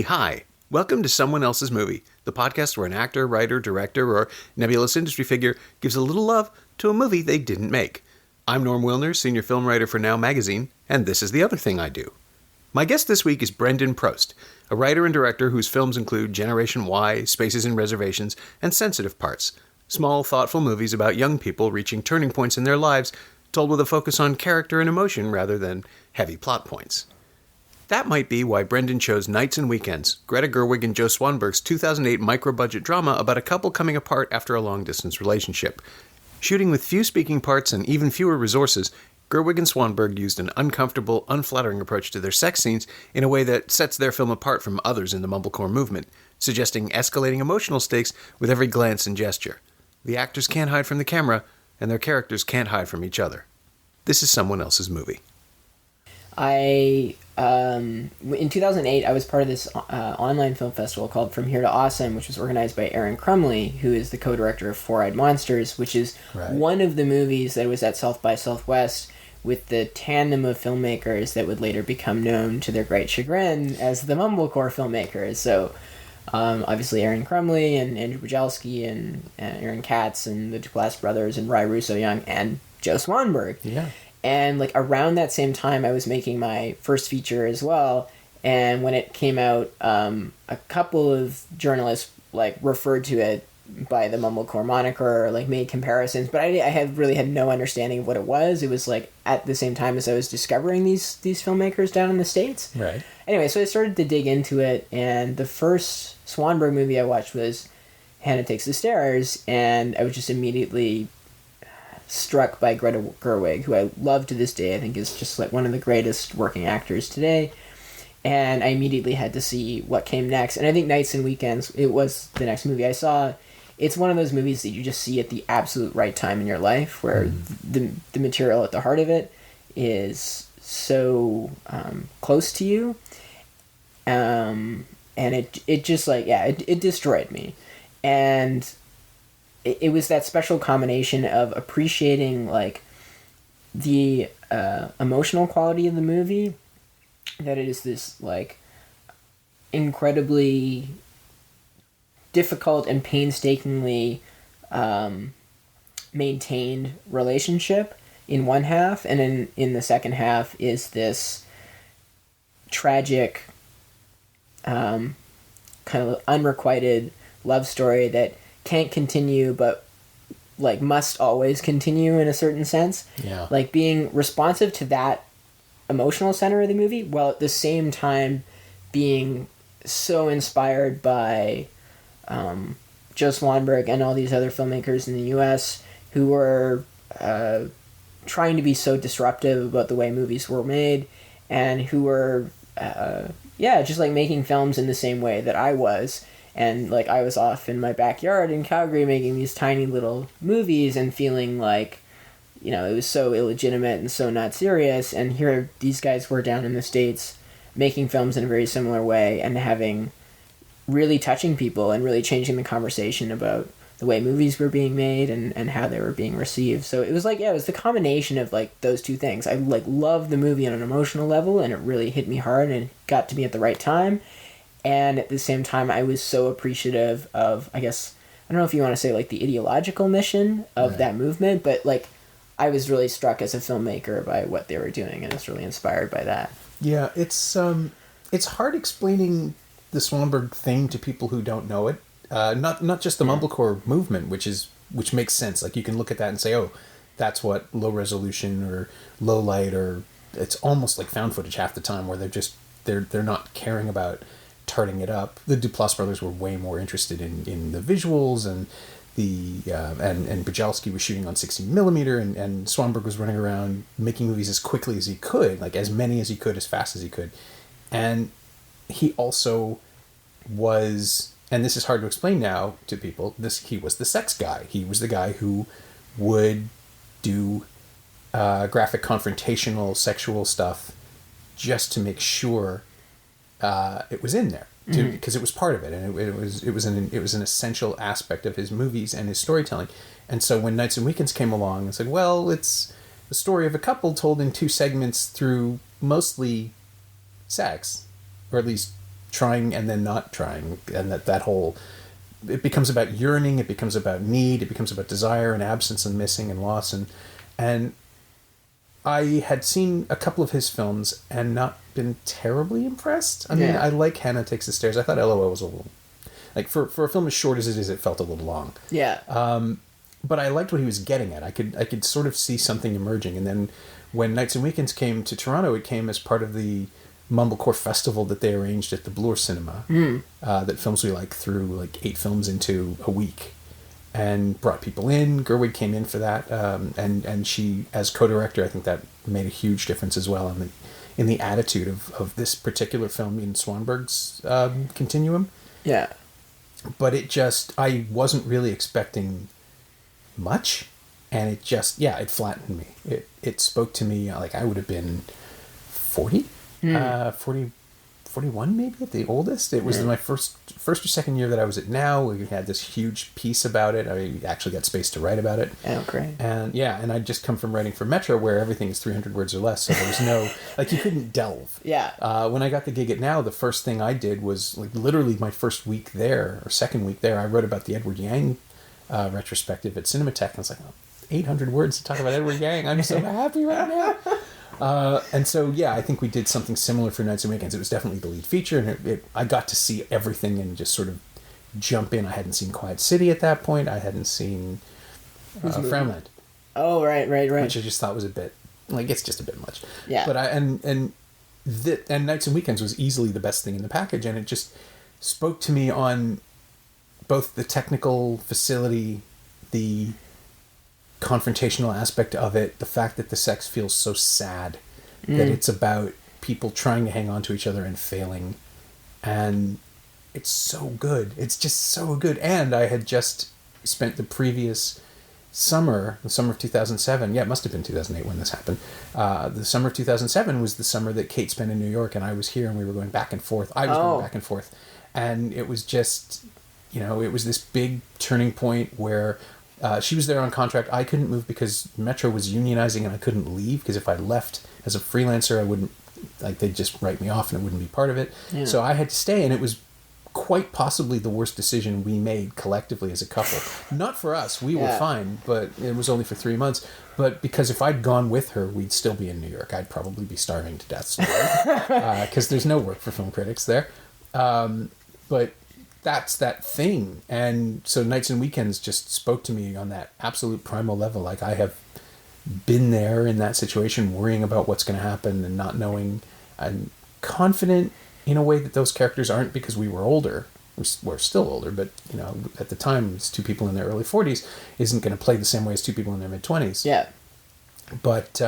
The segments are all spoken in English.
Hi. Welcome to Someone Else's Movie, the podcast where an actor, writer, director, or nebulous industry figure gives a little love to a movie they didn't make. I'm Norm Wilner, senior film writer for Now Magazine, and this is the other thing I do. My guest this week is Brendan Prost, a writer and director whose films include Generation Y, Spaces and Reservations, and Sensitive Parts, small, thoughtful movies about young people reaching turning points in their lives, told with a focus on character and emotion rather than heavy plot points. That might be why Brendan chose Nights and Weekends, Greta Gerwig and Joe Swanberg's 2008 micro-budget drama about a couple coming apart after a long-distance relationship. Shooting with few speaking parts and even fewer resources, Gerwig and Swanberg used an uncomfortable, unflattering approach to their sex scenes in a way that sets their film apart from others in the mumblecore movement, suggesting escalating emotional stakes with every glance and gesture. The actors can't hide from the camera, and their characters can't hide from each other. This is Someone Else's Movie. In 2008, I was part of this online film festival called From Here to Awesome, which was organized by Aaron Crumley, who is the co-director of Four-Eyed Monsters, which is one of the movies that was at South by Southwest with the tandem of filmmakers that would later become known to their great chagrin as the mumblecore filmmakers. So, obviously Aaron Crumley and Andrew Bujalski and Aaron Katz and the Duplass brothers and Rai Russo-Young and Joe Swanberg. Yeah. And, like, around that same time, I was making my first feature as well. And when it came out, a couple of journalists, like, referred to it by the mumblecore moniker or, like, made comparisons. But I had really had no understanding of what it was. It was, like, at the same time as I was discovering these filmmakers down in the States. Right. Anyway, so I started to dig into it. And the first Swanberg movie I watched was Hannah Takes the Stairs. And I was just immediately struck by Greta Gerwig, who I love to this day. I think is just like one of the greatest working actors today. And I immediately had to see what came next. And I think Nights and Weekends, it was the next movie I saw. It's one of those movies that you just see at the absolute right time in your life, where the material at the heart of it is so close to you. And it just like, yeah, it destroyed me. And it was that special combination of appreciating, like, the emotional quality of the movie, that it is this, like, incredibly difficult and painstakingly maintained relationship in one half, and in the second half is this tragic, kind of unrequited love story that can't continue, but, like, must always continue in a certain sense. Yeah. Like, being responsive to that emotional center of the movie, while at the same time being so inspired by Joe Swanberg and all these other filmmakers in the U.S. who were trying to be so disruptive about the way movies were made, and who were, just, like, making films in the same way that I was. And, like, I was off in my backyard in Calgary making these tiny little movies and feeling like, you know, it was so illegitimate and so not serious. And here these guys were down in the States making films in a very similar way and having really touching people and really changing the conversation about the way movies were being made and how they were being received. So it was like, yeah, it was the combination of, like, those two things. I, like, loved the movie on an emotional level, and it really hit me hard, and it got to me at the right time. And at the same time, I was so appreciative of, I guess, I don't know if you want to say, like, the ideological mission of that movement, but, like, I was really struck as a filmmaker by what they were doing, and I was really inspired by that. Yeah, it's hard explaining the Swanberg thing to people who don't know it. Not just the mumblecore movement, which makes sense. Like, you can look at that and say, oh, that's what low resolution or low light, or it's almost like found footage half the time, where they're not caring about turning it up. The Duplass brothers were way more interested in the visuals, and and Bujalski was shooting on 16 millimeter, and Swanberg was running around making movies as quickly as he could, like as many as he could, as fast as he could. And he also was, and this is hard to explain now to people, he was the sex guy. He was the guy who would do graphic confrontational sexual stuff just to make sure it was in there because it was part of it, and it was an essential aspect of his movies and his storytelling. And so when Nights and Weekends came along and said, well, it's the story of a couple told in 2 segments through mostly sex, or at least trying and then not trying, and that whole, it becomes about yearning, it becomes about need, it becomes about desire and absence and missing and loss, and I had seen a couple of his films and not been terribly impressed. I mean, I like Hannah Takes the Stairs. I thought LOL was a little, like, for a film as short as it is, it felt a little long. Yeah. But I liked what he was getting at. I could sort of see something emerging. And then when Nights and Weekends came to Toronto, it came as part of the Mumblecore Festival that they arranged at the Bloor Cinema. That Films We Like threw like 8 films into a week and brought people in. Gerwig came in for that, and she, as co-director, I think that made a huge difference as well in the attitude of this particular film in Swanberg's continuum. Yeah. But I wasn't really expecting much, and it flattened me. It spoke to me like I would have been 40, 41 maybe at the oldest. It was my first or second year that I was at Now. We had this huge piece about it. I actually got space to write about it. Oh, great. And I'd just come from writing for Metro, where everything is 300 words or less, so there was no, like, you couldn't delve. Yeah. When I got the gig at Now, the first thing I did was, like, literally my first week there, or second week there, I wrote about the Edward Yang retrospective at Cinematech, and I was like, 800 words to talk about Edward Yang. I'm so happy right now. And so, I think we did something similar for Nights and Weekends. It was definitely the lead feature, and I got to see everything and just sort of jump in. I hadn't seen Quiet City at that point. I hadn't seen Frownland. Oh, right. Which I just thought was a bit, like, it's just a bit much. Yeah. But and Nights and Weekends was easily the best thing in the package, and it just spoke to me on both the technical facility, the confrontational aspect of it, the fact that the sex feels so sad, that it's about people trying to hang on to each other and failing, and it's so good. It's just so good. And I had just spent the previous summer, the summer of 2007, it must have been 2008 when this happened, the summer of 2007 was the summer that Kate spent in New York, and I was here, and we were going back and forth. I was going back and forth, and it was just, it was this big turning point where she was there on contract. I couldn't move because Metro was unionizing, and I couldn't leave because if I left as a freelancer, I wouldn't, like, they'd just write me off and it wouldn't be part of it. Yeah. So I had to stay, and it was quite possibly the worst decision we made collectively as a couple. Not for us, we were fine, but it was only for 3 months. But because if I'd gone with her, we'd still be in New York. I'd probably be starving to death because there's no work for film critics there. But that's that thing. And so Nights and Weekends just spoke to me on that absolute primal level. Like, I have been there in that situation, worrying about what's going to happen and not knowing. I'm confident in a way that those characters aren't, because we were older. We're still older, but, at the time, it's 2 people in their early 40s isn't going to play the same way as 2 people in their mid-20s. Yeah. But,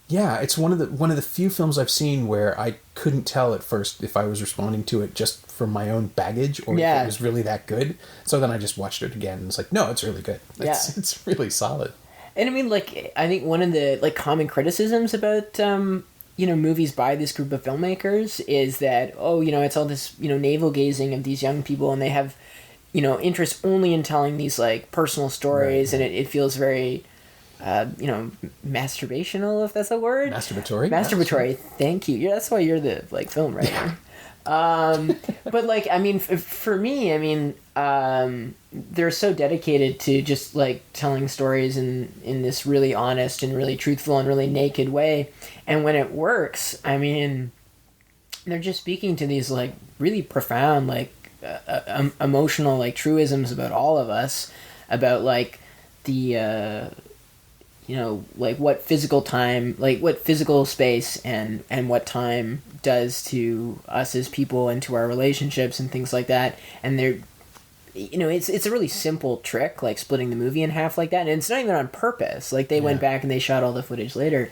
it's one of the few films I've seen where I couldn't tell at first if I was responding to it just from my own baggage or if it was really that good. So then I just watched it again and it's like, no, it's really good. It's really solid. And I mean, like, I think one of the, like, common criticisms about, movies by this group of filmmakers is that, it's all this, navel-gazing of these young people, and they have, interest only in telling these, like, personal stories, right. And it feels very... masturbational, if that's a word. Masturbatory. Thank you. That's why you're the, like, film writer. But, like, I mean, for me, I mean, they're so dedicated to just, like, telling stories in this really honest and really truthful and really naked way. And when it works, I mean, they're just speaking to these, like, really profound, like, emotional, like, truisms about all of us, about, like, the, like, what physical time, like, what physical space and what time does to us as people and to our relationships and things like that. And they're, it's a really simple trick, like, splitting the movie in half like that. And it's not even on purpose. Like, they went back and they shot all the footage later.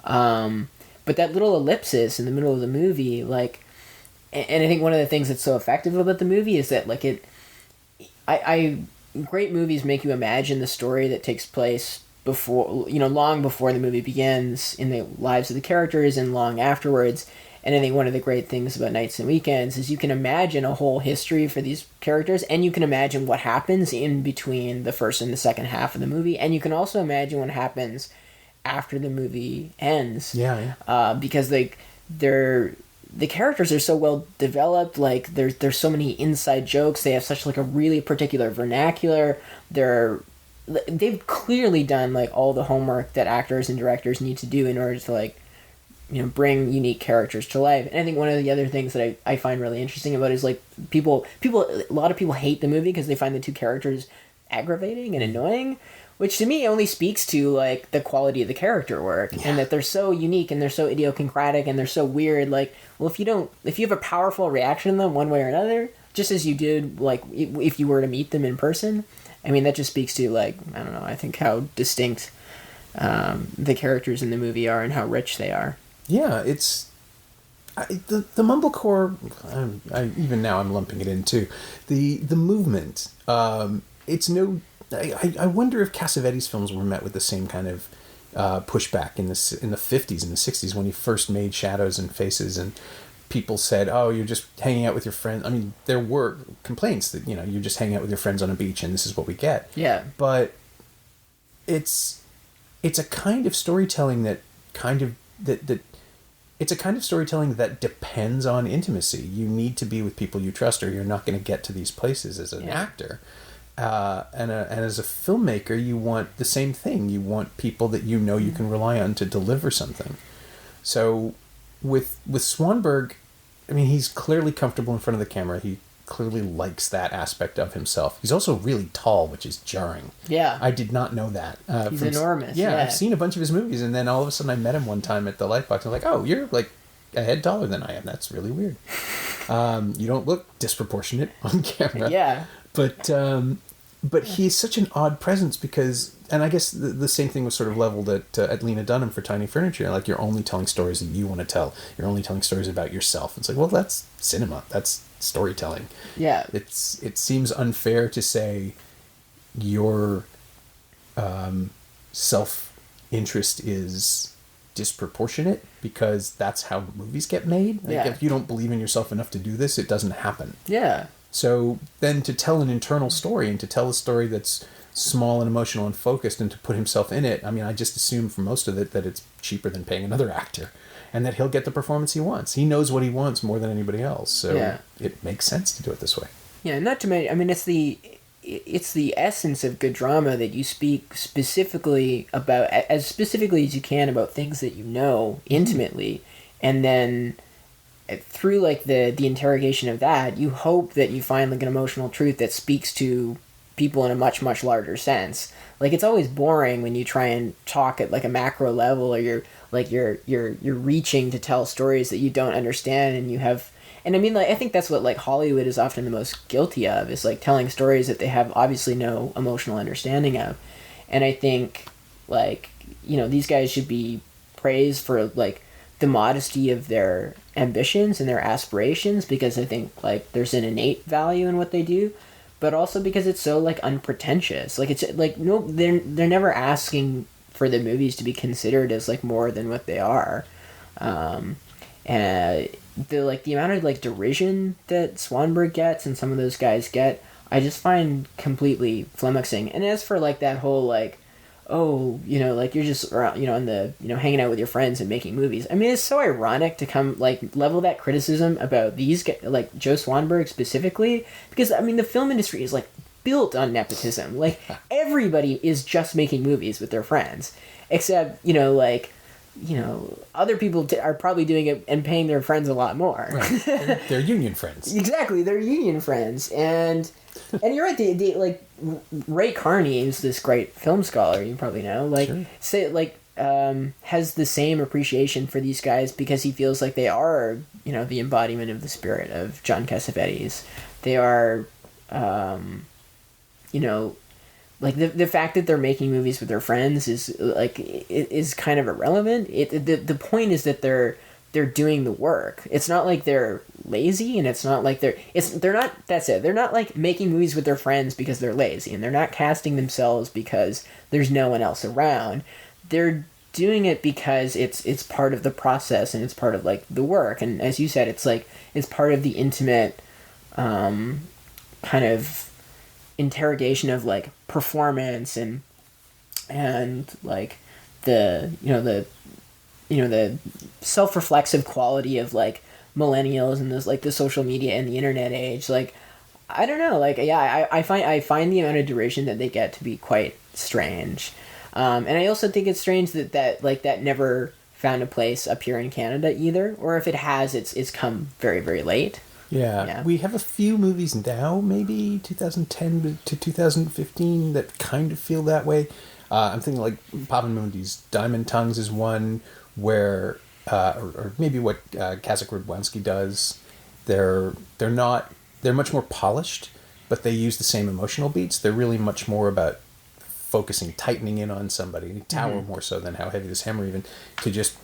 But that little ellipsis in the middle of the movie, like, and I think one of the things that's so effective about the movie is that, like, great movies make you imagine the story that takes place before, long before the movie begins, in the lives of the characters and long afterwards. And I think one of the great things about Nights and Weekends is you can imagine a whole history for these characters, and you can imagine what happens in between the first and the second half of the movie, and you can also imagine what happens after the movie ends. Because the characters are so well developed. Like there's so many inside jokes. They have such like a really particular vernacular. They've clearly done like all the homework that actors and directors need to do in order to like, you know, bring unique characters to life. And I think one of the other things that I find really interesting about it is like a lot of people hate the movie because they find the two characters aggravating and annoying, which to me only speaks to like the quality of the character work and that they're so unique and they're so idiosyncratic and they're so weird. Like, well, if you have a powerful reaction to them one way or another, just as you did like if you were to meet them in person, I mean, that just speaks to like, I don't know, I think how distinct the characters in the movie are and how rich they are. Yeah, it's the mumblecore. Even now, I'm lumping it in too. The movement. It's no. I wonder if Cassavetes films were met with the same kind of pushback in the 50s and the 60s when he first made Shadows and Faces, and people said, "Oh, you're just hanging out with your friends." I mean, there were complaints that you're just hanging out with your friends on a beach, and this is what we get. Yeah, but it's a kind of storytelling that it's a kind of storytelling that depends on intimacy. You need to be with people you trust, or you're not going to get to these places as an actor. And as a filmmaker, you want the same thing. You want people that you can rely on to deliver something. So with Swanberg, I mean, he's clearly comfortable in front of the camera. He clearly likes that aspect of himself. He's also really tall, which is jarring. Yeah. I did not know that. He's enormous. Yeah, I've seen a bunch of his movies, and then all of a sudden I met him one time at the Lightbox. I'm like, oh, you're like a head taller than I am. That's really weird. You don't look disproportionate on camera. Yeah. But he's such an odd presence because, and I guess the same thing was sort of leveled at Lena Dunham for Tiny Furniture. Like, you're only telling stories that you want to tell. You're only telling stories about yourself. It's like, well, that's cinema. That's storytelling. Yeah. It seems unfair to say your self-interest is disproportionate because that's how movies get made. Like, if you don't believe in yourself enough to do this, it doesn't happen. Yeah. So then to tell an internal story and to tell a story that's small and emotional and focused and to put himself in it, I mean, I just assume for most of it that it's cheaper than paying another actor and that he'll get the performance he wants. He knows what he wants more than anybody else. So it makes sense to do it this way. Yeah, not to mention, I mean, it's the essence of good drama that you speak specifically about, as specifically as you can, about things that you know intimately, and then through like the interrogation of that, you hope that you find like an emotional truth that speaks to people in a much, much larger sense. Like, it's always boring when you try and talk at like a macro level, or you're reaching to tell stories that you don't understand, and I mean, like, I think that's what like Hollywood is often the most guilty of, is like telling stories that they have obviously no emotional understanding of. And I think like, these guys should be praised for like the modesty of their ambitions and their aspirations, because I think like there's an innate value in what they do, but also because it's so like unpretentious. Like, it's like, no, they're never asking for the movies to be considered as like more than what they are. And the amount of like derision that Swanberg gets and some of those guys get, I just find completely flummoxing. And as for like that whole like, oh, like you're just around, in the, hanging out with your friends and making movies. I mean, it's so ironic to come like level that criticism about these guys, like Joe Swanberg specifically, because I mean, the film industry is like built on nepotism. Like, everybody is just making movies with their friends, except, other people are probably doing it and paying their friends a lot more. Right. They're union friends. Exactly, they're union friends, and you're right. They like Ray Carney is this great film scholar, you probably know. Like, has the same appreciation for these guys because he feels like they are, the embodiment of the spirit of John Cassavetes. They are, like the fact that they're making movies with their friends is kind of irrelevant. The point is that they're doing the work. It's not like they're lazy, and it's not like they're not. That's it. They're not like making movies with their friends because they're lazy, and they're not casting themselves because there's no one else around. They're doing it because it's part of the process and it's part of like the work, and as you said, it's like it's part of the intimate kind of interrogation of like performance and like the the self-reflexive quality of like millennials and this like the social media and the internet age. Like I don't know, like yeah, I find the amount of duration that they get to be quite strange. And I also think it's strange that never found a place up here in Canada either, or if it has, it's come very, very late. Yeah. We have a few movies now, maybe 2010 to 2015, that kind of feel that way. I'm thinking like Pavan Mundi's Diamond Tongues is one where, or maybe what Kazak Radwanski does. They're much more polished, but they use the same emotional beats. They're really much more about focusing, tightening in on somebody, tower more so than how heavy this hammer, even to just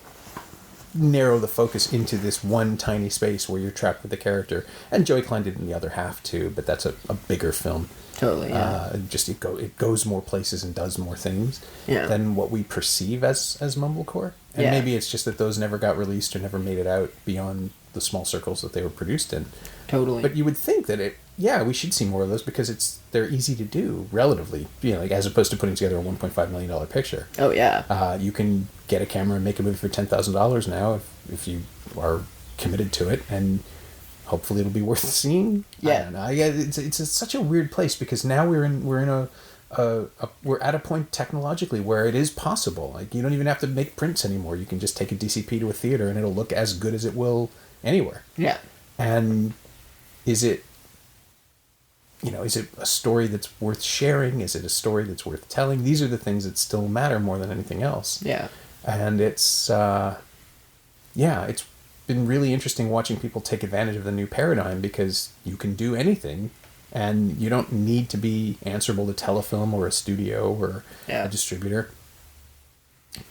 narrow the focus into this one tiny space where you're trapped with the character. And Joey Klein did it in the other half too, but that's a bigger film. Totally, yeah. It goes more places and does more things than what we perceive as mumblecore. And maybe it's just that those never got released or never made it out beyond the small circles that they were produced in. Totally. But you would think that we should see more of those because they're easy to do relatively, like as opposed to putting together a $1.5 million picture. Oh yeah. You can get a camera and make a movie for $10,000 now if you are committed to it, and hopefully it'll be worth seeing. Yeah. I don't know. Yeah, it's such a weird place because now we're at a point technologically where it is possible. Like you don't even have to make prints anymore. You can just take a DCP to a theater and it'll look as good as it will anywhere. Yeah. And is it a story that's worth sharing? Is it a story that's worth telling? These are the things that still matter more than anything else. Yeah. And it's been really interesting watching people take advantage of the new paradigm because you can do anything and you don't need to be answerable to Telefilm or a studio or a distributor.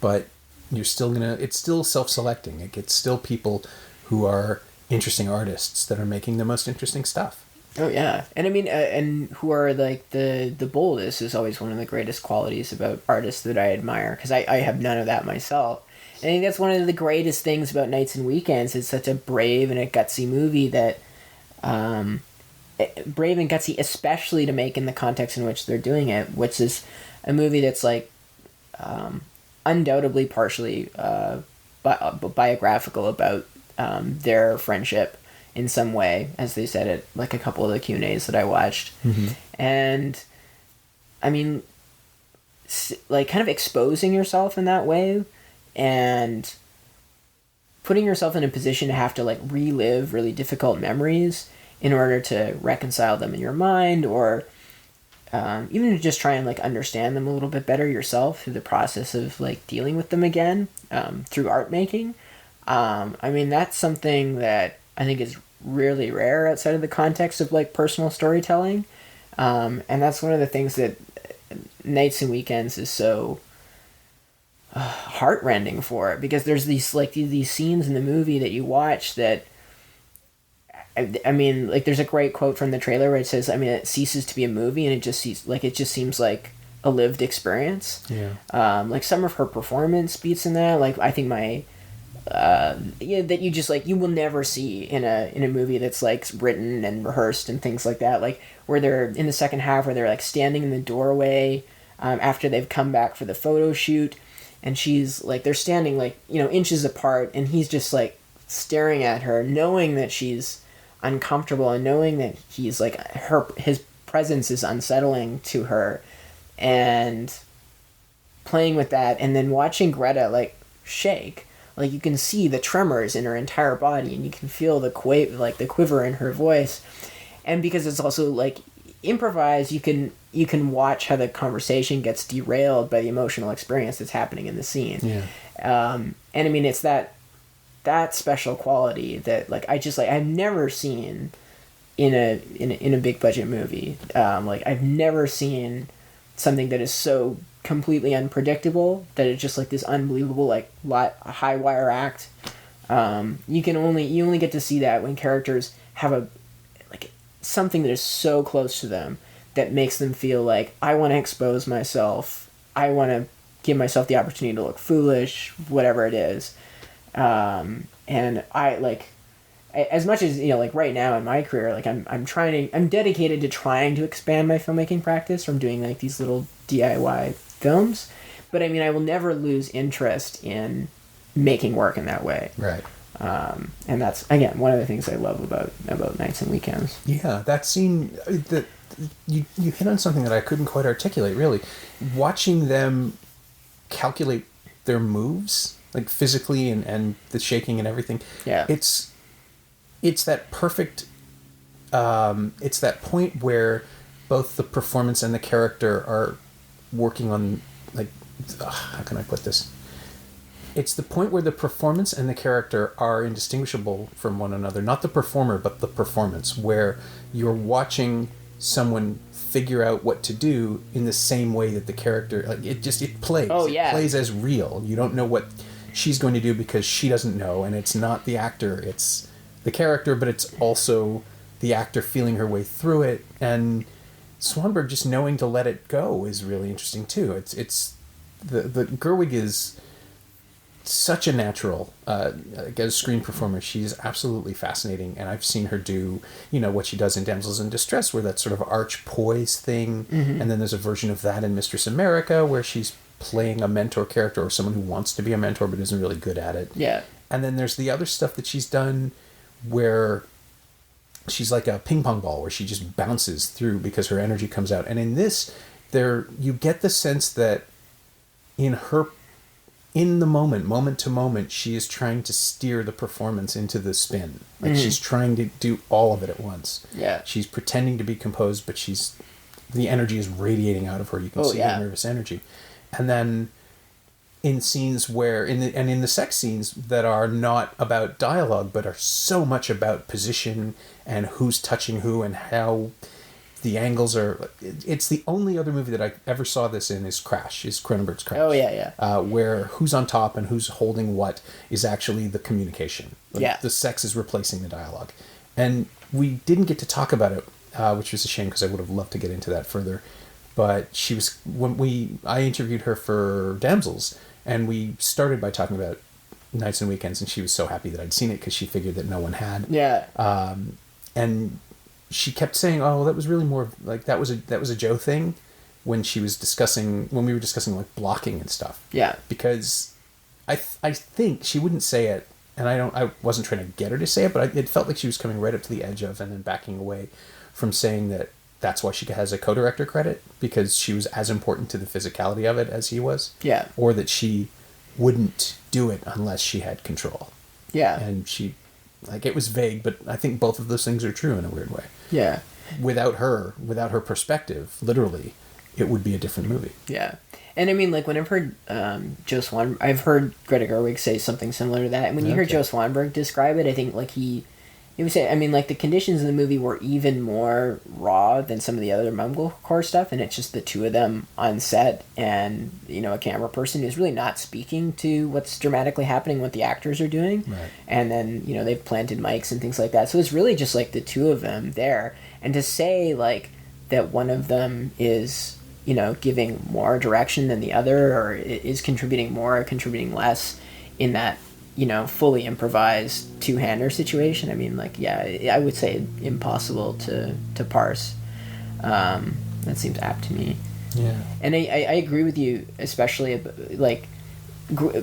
But it's still self-selecting. It's still people who are interesting artists that are making the most interesting stuff. Oh yeah, and I mean, and who are like the boldest is always one of the greatest qualities about artists that I admire, because I have none of that myself. And I think that's one of the greatest things about Nights and Weekends. It's such a brave and a gutsy movie that, brave and gutsy, especially to make in the context in which they're doing it, which is a movie that's like, undoubtedly partially biographical about their friendship in some way, as they said it, like a couple of the Q&As that I watched. Mm-hmm. And, I mean, like, kind of exposing yourself in that way and putting yourself in a position to have to, like, relive really difficult memories in order to reconcile them in your mind, or even to just try and, like, understand them a little bit better yourself through the process of, like, dealing with them again through art making. I mean, that's something that I think is really rare outside of the context of like personal storytelling. And that's one of the things that Nights and Weekends is so heartrending for, because there's these scenes in the movie that you watch that, I mean, like there's a great quote from the trailer where it says, I mean, it ceases to be a movie and it just seems like a lived experience. Yeah. Like some of her performance beats in that, like I think that you just like you will never see in a movie that's like written and rehearsed and things like that, like where they're in the second half where they're like standing in the doorway after they've come back for the photo shoot, and she's like, they're standing like, inches apart, and he's just like staring at her, knowing that she's uncomfortable and knowing that he's like his presence is unsettling to her, and playing with that, and then watching Greta like shake. Like, you can see the tremors in her entire body, and you can feel the quiver in her voice. And because it's also, like, improvised, you can watch how the conversation gets derailed by the emotional experience that's happening in the scene. Yeah. And, I mean, it's that special quality that, like, I've never seen in a big-budget movie. Like, I've never seen something that is so completely unpredictable that it's just like this unbelievable like high wire act. You only get to see that when characters have a like something that is so close to them that makes them feel like, I want to expose myself, I want to give myself the opportunity to look foolish, whatever it is. And I like, as much as, like right now in my career, like I'm dedicated to trying to expand my filmmaking practice from doing like these little DIY films. But I mean, I will never lose interest in making work in that way. Right. And that's, again, one of the things I love about Nights and Weekends. Yeah, that scene, that you hit on something that I couldn't quite articulate, really. Watching them calculate their moves, like physically and the shaking and everything. Yeah. It's that perfect, it's that point where both the performance and the character are working on, like, how can I put this? It's the point where the performance and the character are indistinguishable from one another. Not the performer, but the performance, where you're watching someone figure out what to do in the same way that the character, like, it plays. Oh, yeah. It plays as real. You don't know what she's going to do because she doesn't know, and it's not the actor, it's the character, but it's also the actor feeling her way through it. And Swanberg just knowing to let it go is really interesting too. It's the Gerwig is such a natural as a screen performer. She's absolutely fascinating, and I've seen her do what she does in Damsels in Distress, where that sort of arch poise thing, and then there's a version of that in Mistress America where she's playing a mentor character or someone who wants to be a mentor but isn't really good at it. Yeah. And then there's the other stuff that she's done where she's like a ping pong ball where she just bounces through because her energy comes out. And in this, you get the sense that in the moment to moment, she is trying to steer the performance into the spin. Like she's trying to do all of it at once. Yeah. She's pretending to be composed, but the energy is radiating out of her. You can see the nervous energy. And then in scenes where, in the sex scenes that are not about dialogue, but are so much about position and who's touching who and how the angles are. It's the only other movie that I ever saw this in is Cronenberg's Crash. Oh, yeah. Where who's on top and who's holding what is actually the communication. Like, the sex is replacing the dialogue. And we didn't get to talk about it, which was a shame because I would have loved to get into that further. But she was, I interviewed her for Damsels, and we started by talking about Nights and Weekends, and she was so happy that I'd seen it because she figured that no one had. Yeah. And she kept saying, "Oh, that was really more like that was a Joe thing," when we were discussing like blocking and stuff. Yeah. Because I think she wouldn't say it, and I wasn't trying to get her to say it, but it felt like she was coming right up to the edge of and then backing away from saying that. That's why she has a co-director credit, because she was as important to the physicality of it as he was. Yeah. Or that she wouldn't do it unless she had control. Yeah. And it was vague, but I think both of those things are true in a weird way. Yeah. Without her perspective, literally, it would be a different movie. Yeah. And I mean, like, when I've heard Joe Swanberg, I've heard Greta Gerwig say something similar to that. And when you hear Joe Swanberg describe it, I think, like, he would say, I mean, like, the conditions in the movie were even more raw than some of the other mumblecore stuff, and it's just the two of them on set and, a camera person who's really not speaking to what's dramatically happening, what the actors are doing. Right. And then, they've planted mics and things like that. So it's really just, like, the two of them there. And to say, like, that one of them is, giving more direction than the other, or is contributing more or contributing less in that, fully improvised two-hander situation. I mean, like, yeah, I would say impossible to parse. That seems apt to me. Yeah. And I agree with you, especially, like,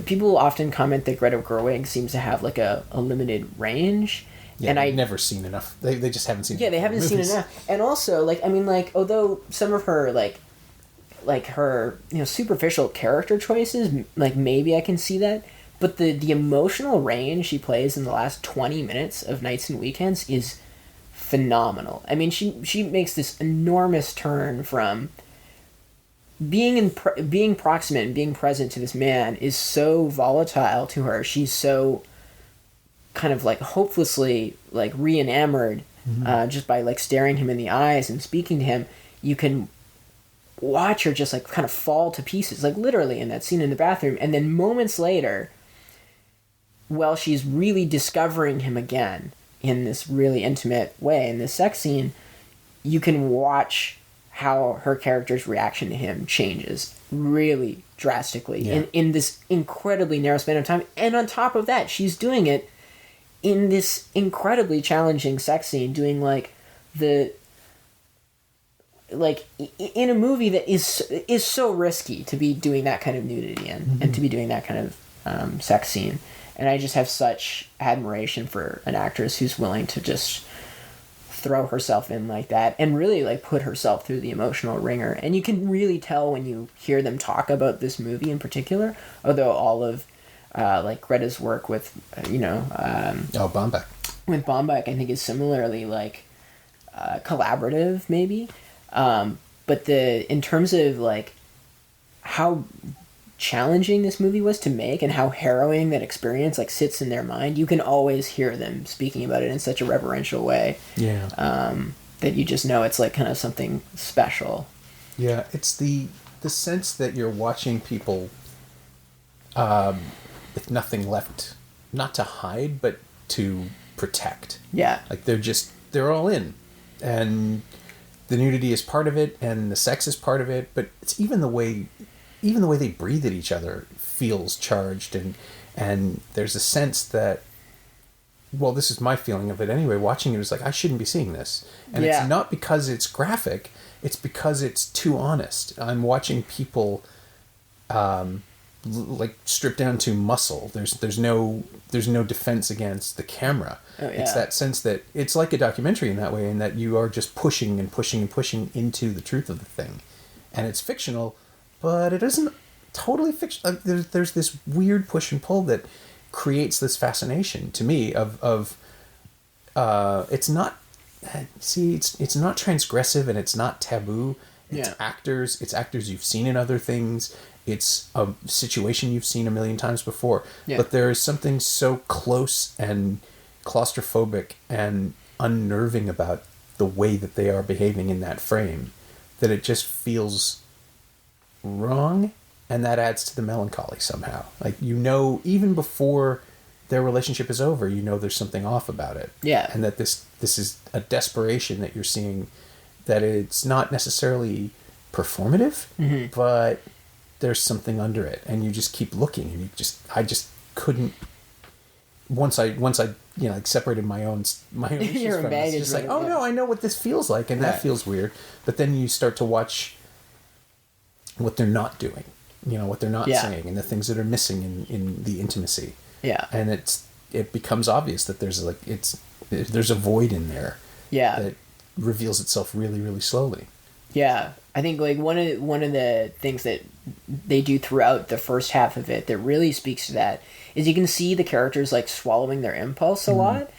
people often comment that Greta Gerwig seems to have, like, a limited range. Yeah, and I've never seen enough. They just haven't seen enough. Yeah, they haven't seen enough. And also, like, I mean, like, although some of her, like her, superficial character choices, like, maybe I can see that, but the emotional range she plays in the last 20 minutes of Nights and Weekends is phenomenal. I mean, she makes this enormous turn from being proximate and being present to this man is so volatile to her. She's so kind of, like, hopelessly, like, re-enamored just by, like, staring him in the eyes and speaking to him. You can watch her just, like, kind of fall to pieces, like, literally in that scene in the bathroom. And then moments later, while she's really discovering him again in this really intimate way in this sex scene, you can watch how her character's reaction to him changes really drastically in this incredibly narrow span of time. And on top of that, she's doing it in this incredibly challenging sex scene, doing in a movie that is so risky to be doing that kind of nudity in, and to be doing that kind of sex scene. And I just have such admiration for an actress who's willing to just throw herself in like that and really like put herself through the emotional ringer. And you can really tell when you hear them talk about this movie in particular, although all of like Greta's work with Baumbach. With Baumbach, I think is similarly like collaborative maybe, but in terms of like how challenging this movie was to make and how harrowing that experience like sits in their mind, you can always hear them speaking about it in such a reverential way. That you just know it's like kind of something special. Yeah, it's the sense that you're watching people with nothing left, not to hide, but to protect. Yeah. Like they're all in. And the nudity is part of it, and the sex is part of it, but it's even the way they breathe at each other feels charged, and there's a sense that, well, this is my feeling of it anyway, watching it was like, I shouldn't be seeing this. And it's not because it's graphic, it's because it's too honest. I'm watching people like stripped down to muscle. There's no defense against the camera. It's that sense that it's like a documentary in that way, in that you are just pushing and pushing and pushing into the truth of the thing. And it's fictional, but it isn't totally fictional. There's this weird push and pull that creates this fascination to me of it's not transgressive, and it's not taboo. It's actors you've seen in other things. It's a situation you've seen a million times before. But there is something so close and claustrophobic and unnerving about the way that they are behaving in that frame that it just feels wrong, and that adds to the melancholy somehow. Like, even before their relationship is over, there's something off about it. And that this is a desperation that you're seeing, that it's not necessarily performative, but there's something under it, and you just keep looking, and I just couldn't. Once I like separated my own issues from it, it's just like, oh no, I know what this feels like, and that feels weird. But then you start to watch what they're not doing, what they're not saying, and the things that are missing in the intimacy. And it becomes obvious that there's a void in there. That reveals itself really, really slowly. I think like one of the things that they do throughout the first half of it that really speaks to that is you can see the characters like swallowing their impulse a lot,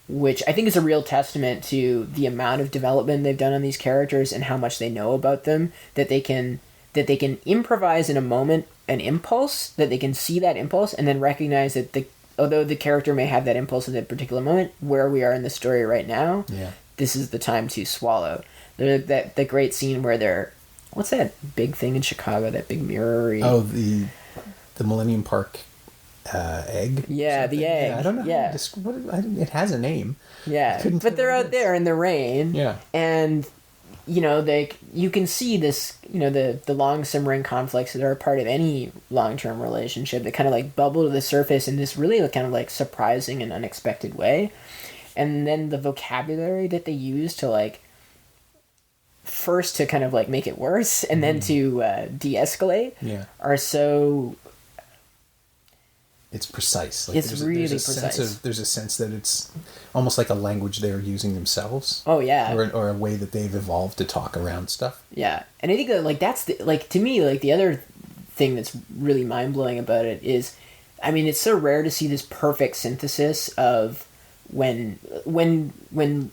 which I think is a real testament to the amount of development they've done on these characters and how much they know about them, that they can improvise in a moment an impulse, that they can see that impulse and then recognize that although the character may have that impulse at that particular moment, where we are in the story right now, this is the time to swallow. There's that great scene where they're, what's that big thing in Chicago, that big mirror? Oh, the Millennium Park egg? Yeah, the egg. Yeah, I don't know. It has a name. But they're out there in the rain. And, you can see this, the long simmering conflicts that are a part of any long-term relationship that kind of like bubble to the surface in this really kind of like surprising and unexpected way. And then the vocabulary that they use to like, first to kind of like make it worse and then to de-escalate are so, it's precise. Like, it's really precise. There's a sense that it's almost like a language they're using themselves. Or a way that they've evolved to talk around stuff. And I think that like that's to me like the other thing that's really mind-blowing about it is, I mean, it's so rare to see this perfect synthesis of when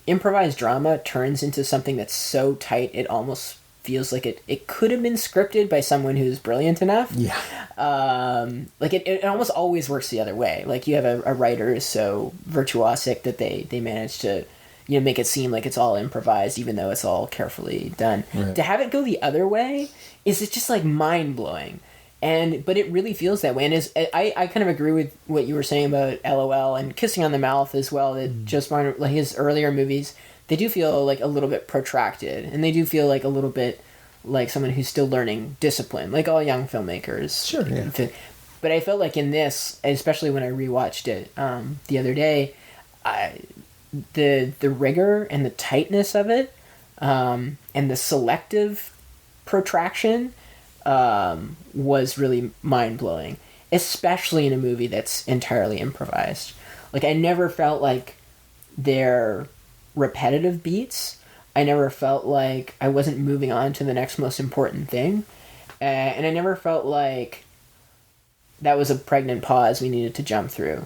improvised drama turns into something that's so tight it almost feels like it could have been scripted by someone who's brilliant enough. Like it almost always works the other way. Like you have a writer who's so virtuosic that they manage to make it seem like it's all improvised even though it's all carefully done. To have it go the other way is just like mind-blowing. But it really feels that way. And I kind of agree with what you were saying about LOL and Kissing on the Mouth as well. That just like his earlier movies, they do feel like a little bit protracted, and they do feel like a little bit like someone who's still learning discipline, like all young filmmakers. Sure, yeah. But I felt like in this, especially when I rewatched it the other day, the rigor and the tightness of it, and the selective protraction was really mind-blowing, especially in a movie that's entirely improvised. Like, I never felt like they're repetitive beats. I never felt like I wasn't moving on to the next most important thing. And I never felt like that was a pregnant pause we needed to jump through.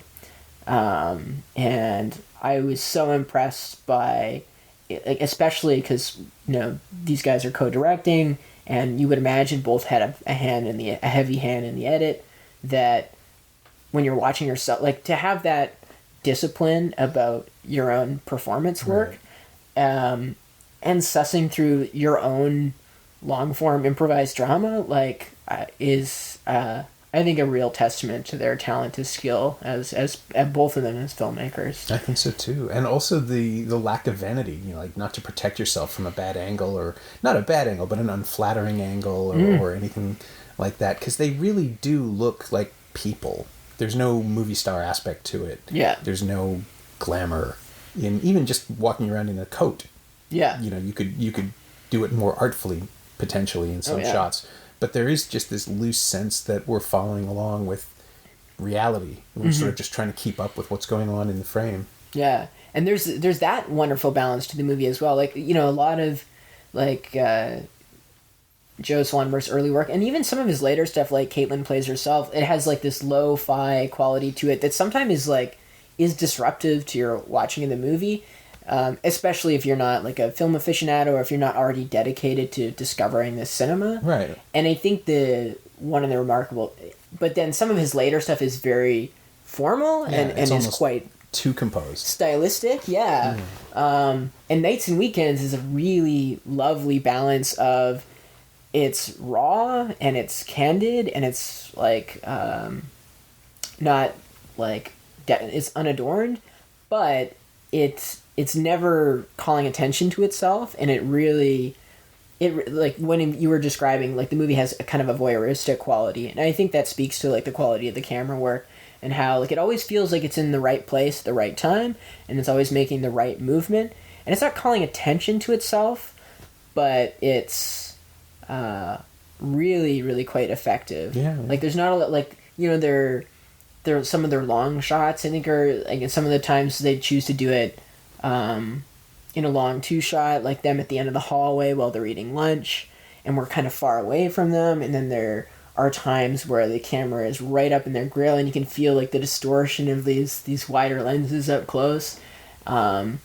And I was so impressed by it, like, especially because, these guys are co-directing, and you would imagine both had a heavy hand in the edit, that when you're watching yourself, like, to have that discipline about your own performance work, right, and sussing through your own long-form improvised drama, like, is I think a real testament to their talented skill as both of them as filmmakers. I think so too. And also the lack of vanity, like, not to protect yourself from a bad angle, or not a bad angle, but an unflattering angle, or anything like that, because they really do look like people. There's no movie star aspect to it. Yeah. There's no glamour in even just walking around in a coat. Yeah. You could do it more artfully, potentially, in some shots. But there is just this loose sense that we're following along with reality. We're sort of just trying to keep up with what's going on in the frame. Yeah. And there's that wonderful balance to the movie as well. Like, a lot of, like, Joe Swanberg's early work, and even some of his later stuff, like Caitlin Plays Herself, it has, like, this lo-fi quality to it that sometimes is disruptive to your watching of the movie. Especially if you're not like a film aficionado, or if you're not already dedicated to discovering this cinema. Right. And I think one of the remarkable, but then some of his later stuff is very formal and is quite too composed, stylistic. Yeah. And Nights and Weekends is a really lovely balance of, it's raw and it's candid and it's like not like it's unadorned, but it's never calling attention to itself, and like when you were describing, like, the movie has a kind of a voyeuristic quality, and I think that speaks to, like, the quality of the camera work, and how, like, it always feels like it's in the right place at the right time, and it's always making the right movement, and it's not calling attention to itself, but it's really, really quite effective. Yeah. Like, there's not a lot, like, some of their long shots, I think, are, like, some of the times they choose to do it in a long two-shot, like them at the end of the hallway while they're eating lunch, and we're kind of far away from them, and then there are times where the camera is right up in their grill, and you can feel, like, the distortion of these wider lenses up close. And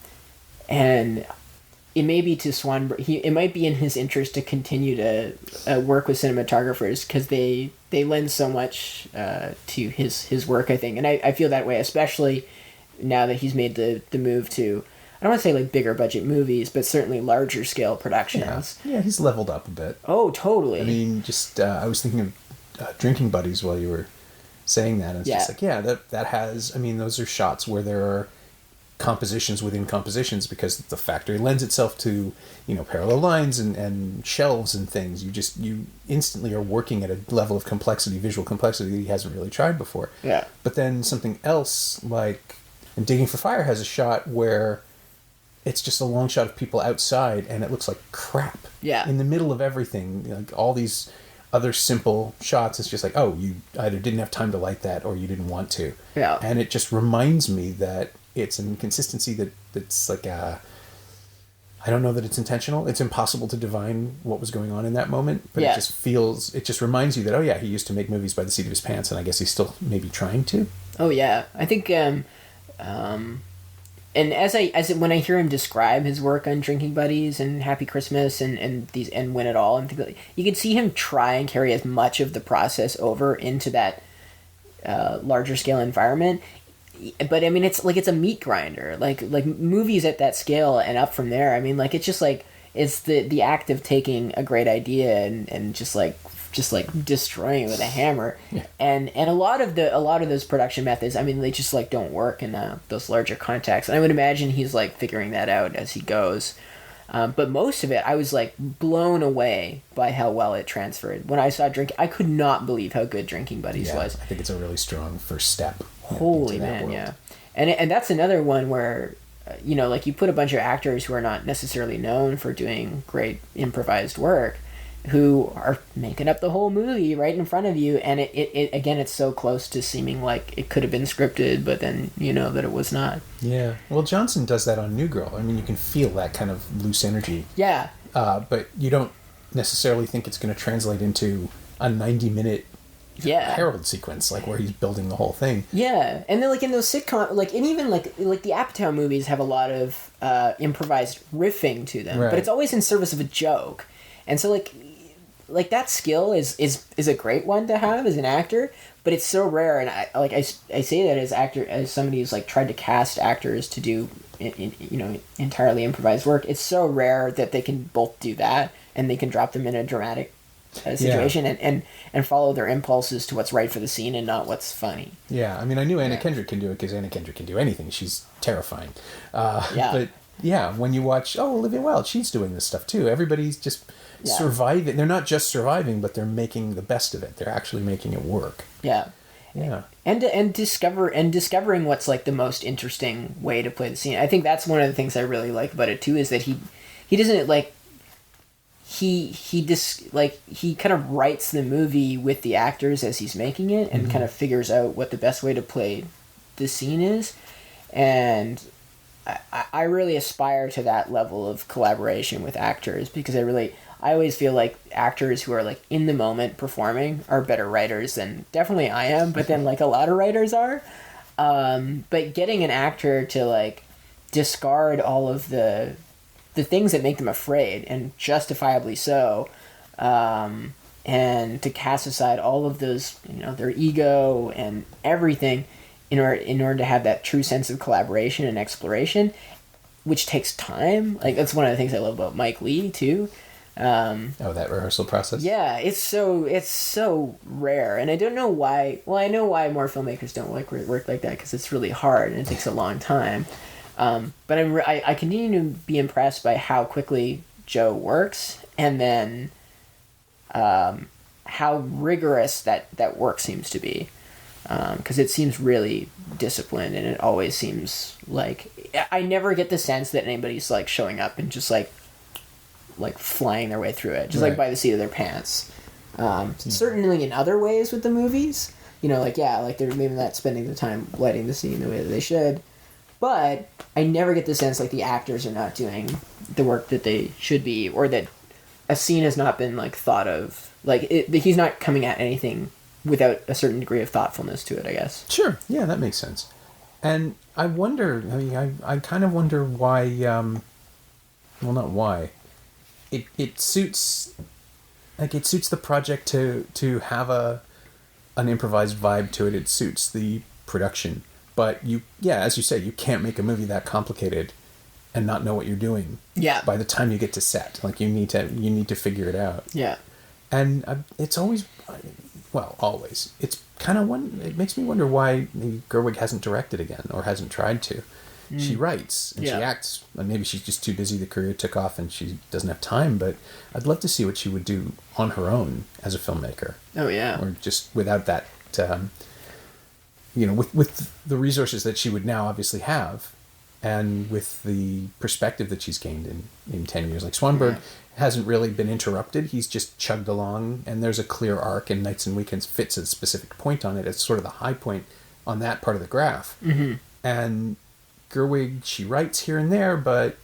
it may be to Swanberg, it might be in his interest to continue to work with cinematographers, because they lend so much to his work, I think. And I feel that way, especially now that he's made the move to, I don't want to say, like, bigger budget movies, but certainly larger scale productions. Yeah, he's leveled up a bit. Oh, totally. I mean, just I was thinking of Drinking Buddies while you were saying that, and it's just like, that has, I mean, those are shots where there are compositions within compositions, because the factory lends itself to, parallel lines and shelves and things. You instantly are working at a level of complexity, visual complexity, that he hasn't really tried before. Yeah. But then something else, like, and Digging for Fire has a shot where it's just a long shot of people outside, and it looks like crap. Yeah. In the middle of everything, like all these other simple shots, it's just like, oh, you either didn't have time to light that, or you didn't want to. Yeah. And it just reminds me that it's an inconsistency that's like I don't know that it's intentional. It's impossible to divine what was going on in that moment, but it just reminds you that, oh yeah, he used to make movies by the seat of his pants, and I guess he's still maybe trying to. Oh yeah, I think and when I hear him describe his work on Drinking Buddies and Happy Christmas and Win It All, and things like, you can see him try and carry as much of the process over into that larger scale environment. But I mean, it's a meat grinder, like movies at that scale and up from there. I mean, like, it's just like, it's the act of taking a great idea and just, like, just like destroying it with a hammer. Yeah. And a lot of those production methods, I mean, they just like don't work in those larger contexts. And I would imagine he's like figuring that out as he goes. But most of it, I was like blown away by how well it transferred. When I saw I could not believe how good Drinking Buddies was. I think it's a really strong first step. Holy man, world. Yeah. And that's another one where, like you put a bunch of actors who are not necessarily known for doing great improvised work, who are making up the whole movie right in front of you, and it again, it's so close to seeming like it could have been scripted, but then you know that it was not. Yeah. Well, Johnson does that on New Girl. I mean, you can feel that kind of loose energy. Yeah. But you don't necessarily think it's going to translate into a 90-minute Harold sequence, like where he's building the whole thing. Yeah, and then like in those sitcom, like, and even like the Apatow movies have a lot of improvised riffing to them, but it's always in service of a joke, and so like that skill is a great one to have as an actor, but it's so rare. And I say that as somebody who's like tried to cast actors to do entirely improvised work. It's so rare that they can both do that and they can drop them in a dramatic situation and follow their impulses to what's right for the scene and not what's funny. Yeah, I mean, I knew Anna Kendrick can do it because Anna Kendrick can do anything. She's terrifying. But yeah, when you watch, Olivia Wilde, she's doing this stuff too. Everybody's just surviving. They're not just surviving, but they're making the best of it. They're actually making it work. Yeah. Yeah. And discovering what's like the most interesting way to play the scene. I think that's one of the things I really like about it too, is that he doesn't like he kind of writes the movie with the actors as he's making it and kind of figures out what the best way to play the scene is. And I really aspire to that level of collaboration with actors, because I always feel like actors who are like in the moment performing are better writers than definitely I am, but then like a lot of writers are. But getting an actor to like discard all of the things that make them afraid, and justifiably so, and to cast aside all of those, their ego and everything in order to have that true sense of collaboration and exploration, which takes time. Like, that's one of the things I love about Mike Leigh too. That rehearsal process. Yeah, it's so rare, and I don't know why. Well, I know why more filmmakers don't like work like that, because it's really hard and it takes a long time. But I continue to be impressed by how quickly Joe works, and then how rigorous that work seems to be, because it seems really disciplined, and it always seems like I never get the sense that anybody's like showing up and just like flying their way through it, just like by the seat of their pants. Certainly in other ways with the movies, like they're maybe not spending the time lighting the scene the way that they should. But I never get the sense like the actors are not doing the work that they should be, or that a scene has not been like thought of. Like he's not coming at anything without a certain degree of thoughtfulness to it, I guess. Sure. Yeah, that makes sense. And I wonder, I kind of wonder why, well, not why. It suits the project to have an improvised vibe to it. It suits the production. But as you say, you can't make a movie that complicated and not know what you're doing. Yeah. By the time you get to set, like you need to figure it out. Yeah. And it's always, always. It's kind of it makes me wonder why maybe Gerwig hasn't directed again, or hasn't tried to. She writes and she acts, and maybe she's just too busy. The career took off and she doesn't have time. But I'd love to see what she would do on her own as a filmmaker. Oh yeah. Or just without that. With the resources that she would now obviously have, and with the perspective that she's gained in 10 years. Like Swanberg hasn't really been interrupted. He's just chugged along, and there's a clear arc, and Nights and Weekends fits a specific point on it. It's sort of the high point on that part of the graph. Mm-hmm. And Gerwig, she writes here and there, but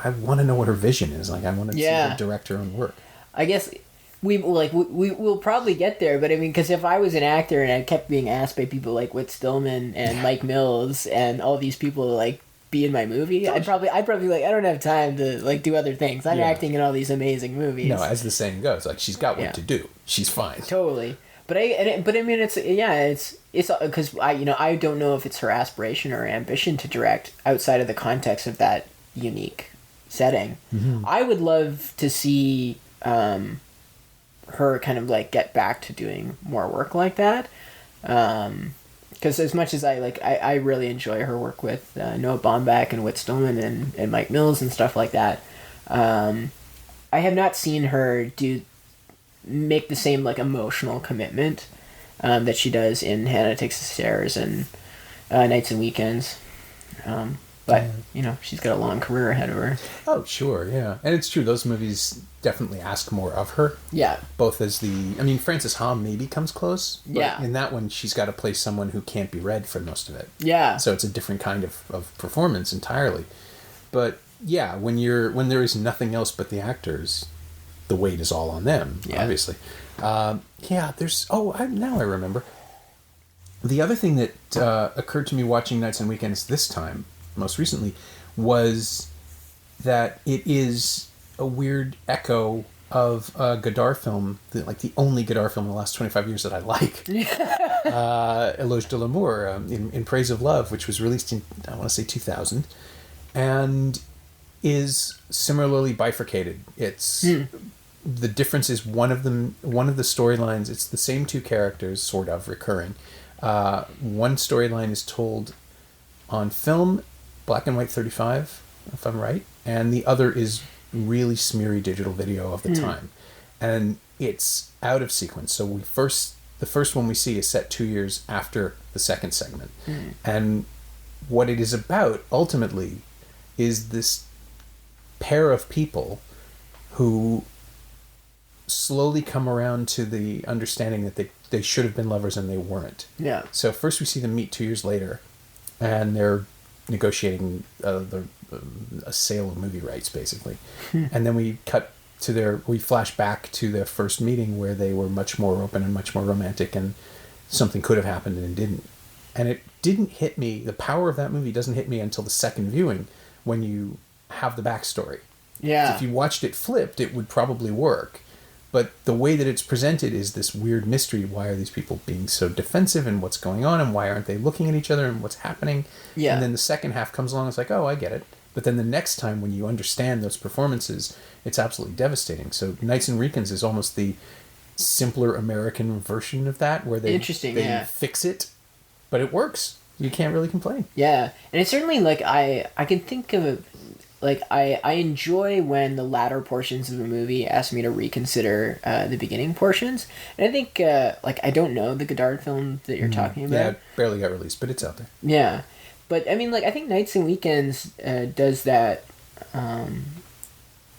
I want to know what her vision is. Like, I want to see her direct her own work. I guess we'll probably get there, but I mean, because if I was an actor and I kept being asked by people like Whit Stillman and Mike Mills and all these people to like be in my movie, I'd probably be like, I don't have time to like do other things. I'm acting in all these amazing movies. No, as the saying goes, like, she's got what to do. She's fine. Totally. But I mean, it's because I don't know if it's her aspiration or ambition to direct outside of the context of that unique setting. Mm-hmm. I would love to see her kind of like get back to doing more work like that. Because as much as I really enjoy her work with Noah Baumbach and Whit Stillman and Mike Mills and stuff like that, I have not seen her make the same like emotional commitment that she does in Hannah Takes the Stairs and Nights and Weekends. But, you know, she's got a long career ahead of her. Oh, sure, yeah. And it's true, those movies definitely ask more of her. Yeah. Both as Frances Ha maybe comes close. But yeah. in that one, she's got to play someone who can't be read for most of it. Yeah. So it's a different kind of performance entirely. But, yeah, when there is nothing else but the actors, the weight is all on them, obviously. Now I remember. The other thing that occurred to me watching Nights and Weekends this time, most recently, was that it is a weird echo of a Godard film, the only Godard film in the last 25 years that I like. Éloge de l'Amour, in Praise of Love, which was released in, I want to say 2000, and is similarly bifurcated. It's the difference is one of the storylines, it's the same two characters, sort of, recurring. One storyline is told on film, black and white 35, if I'm right, and the other is really smeary digital video of the time, and it's out of sequence. So the first one we see is set 2 years after the second segment, and what it is about ultimately is this pair of people who slowly come around to the understanding that they should have been lovers and they weren't. Yeah. So first we see them meet 2 years later, and they're negotiating a sale of movie rights, basically. And then we flash back to their first meeting where they were much more open and much more romantic, and something could have happened and it didn't. And it didn't hit me, the power of that movie doesn't hit me until the second viewing, when you have the backstory. Yeah. If you watched it flipped, it would probably work. But the way that it's presented is this weird mystery. Why are these people being so defensive, and what's going on, and why aren't they looking at each other, and what's happening? Yeah. And then the second half comes along, it's like, oh, I get it. But then the next time when you understand those performances, it's absolutely devastating. So Nights and Weekends is almost the simpler American version of that, where they fix it, but it works. You can't really complain. Yeah. And it's certainly, like, I can think of like, I enjoy when the latter portions of a movie ask me to reconsider the beginning portions. And I think, I don't know the Godard film that you're talking about. Yeah, it barely got released, but it's out there. Yeah. But, I mean, I think Nights and Weekends does that a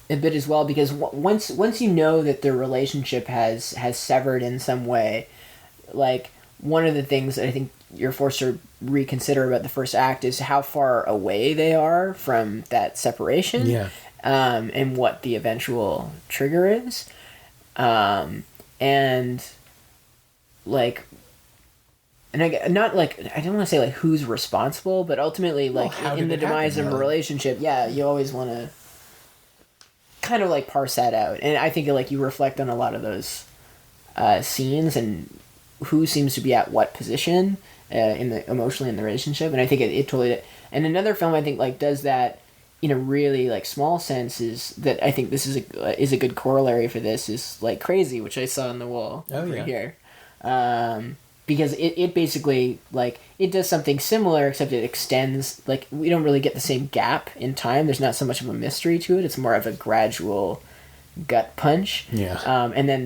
bit as well, because once you know that their relationship has severed in some way, like, one of the things that I think you're forced to reconsider about the first act is how far away they are from that separation. Yeah. And what the eventual trigger is. And I don't want to say who's responsible, but ultimately in the demise of a relationship, you always want to kind of parse that out. And I think you reflect on a lot of those scenes and who seems to be at what position emotionally in the relationship. And I think it totally. And another film I think does that in a really small sense is that I think this is a good corollary for this is Crazy, which I saw on the wall here. Because it basically it does something similar, except it extends we don't really get the same gap in time. There's not so much of a mystery to it. It's more of a gradual gut punch. Yeah. And then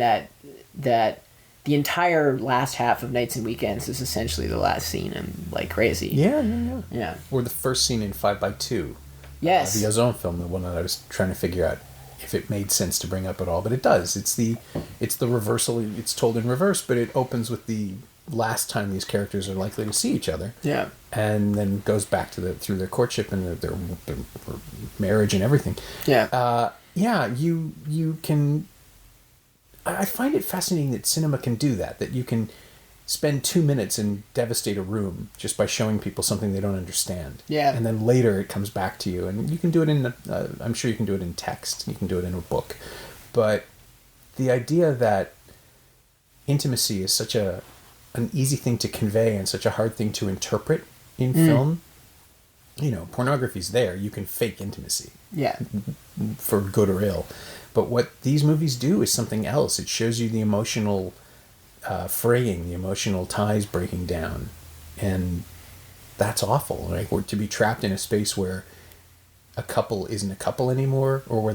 that the entire last half of Nights and Weekends is essentially the last scene in Crazy. Yeah. Or the first scene in 5x2. Yes. The Ozone film, the one that I was trying to figure out if it made sense to bring up at all, but it does. It's the reversal. It's told in reverse, but it opens with the last time these characters are likely to see each other. Yeah. And then goes back to through their courtship and their marriage and everything. Yeah. You can. I find it fascinating that cinema can do that you can spend 2 minutes and devastate a room just by showing people something they don't understand. Yeah. And then later it comes back to you, and you can do it I'm sure you can do it in text, you can do it in a book. But the idea that intimacy is such an easy thing to convey and such a hard thing to interpret in film, pornography's there. You can fake intimacy. Yeah. For good or ill. But what these movies do is something else. It shows you the emotional fraying, the emotional ties breaking down. And that's awful. Like, or to be trapped in a space where a couple isn't a couple anymore, or where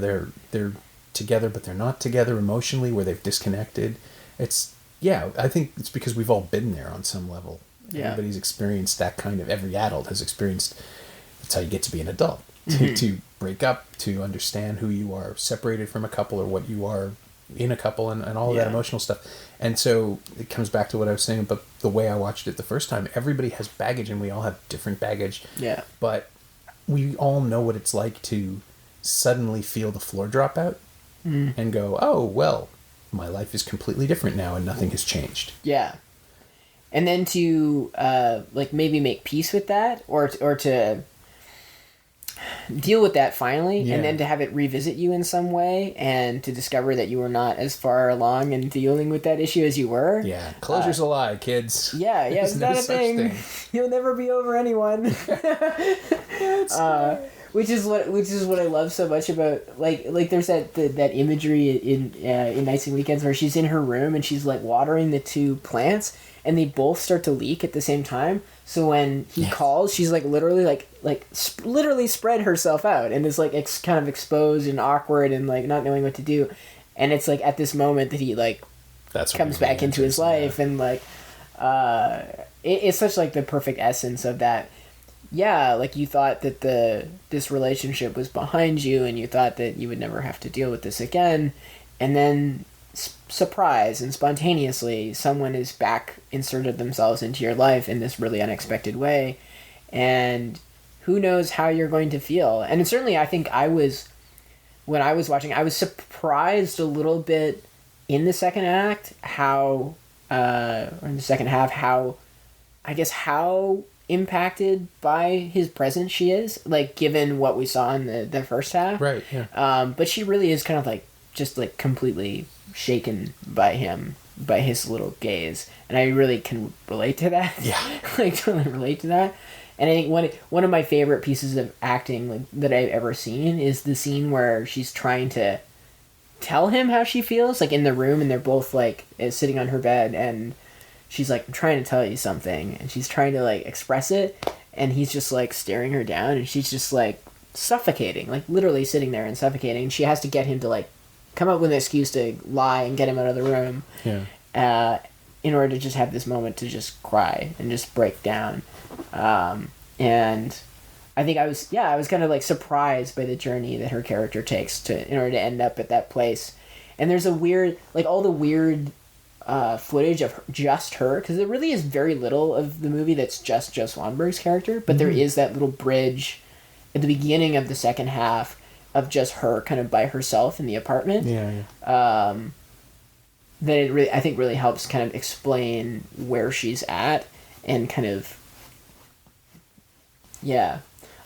they're together but they're not together emotionally, where they've disconnected. I think it's because we've all been there on some level. Yeah. Everybody's experienced that kind of, every adult has experienced, that's how you get to be an adult. To break up, to understand who you are separated from a couple, or what you are in a couple, and all of that emotional stuff. And so it comes back to what I was saying about the way I watched it the first time. Everybody has baggage, and we all have different baggage. Yeah. But we all know what it's like to suddenly feel the floor drop out and go, oh, well, my life is completely different now and nothing has changed. Yeah. And then to maybe make peace with that, or to deal with that finally, and then to have it revisit you in some way, and to discover that you were not as far along in dealing with that issue as you were. Yeah, closure's a lie, kids. Yeah, it's not a thing. You'll never be over anyone. Which is what I love so much about like there's that imagery in Nights and Weekends where she's in her room and she's like watering the two plants, and they both start to leak at the same time. So when he calls, she's like literally literally spread herself out and is like kind of exposed and awkward and like not knowing what to do. And it's like at this moment that he comes back into his life, and like it's such like the perfect essence of that. Yeah, like you thought that this relationship was behind you, and you thought that you would never have to deal with this again, and then surprise and spontaneously someone is back inserted themselves into your life in this really unexpected way, and who knows how you're going to feel. And certainly I think when I was watching, I was surprised a little bit in the second act or in the second half how impacted by his presence she is, like given what we saw in the first half. Right, yeah. But she really is kind of like just like completely shaken by his little gaze, and I really can relate to that. Yeah. Like totally relate to that. And I think one of my favorite pieces of acting that I've ever seen is the scene where she's trying to tell him how she feels, like in the room, and they're both like sitting on her bed, and she's like, I'm trying to tell you something, and she's trying to like express it, and he's just like staring her down, and she's just like suffocating, like literally sitting there and suffocating, and she has to get him to like come up with an excuse to lie and get him out of the room, in order to just have this moment to just cry and just break down. And I think I was kind of like surprised by the journey that her character takes in order to end up at that place. And there's a weird, like all the weird footage of just her, because there really is very little of the movie that's just Joe Swanberg's character, but there is that little bridge at the beginning of the second half of just her kind of by herself in the apartment. That it really, I think, really helps kind of explain where she's at, and kind of, I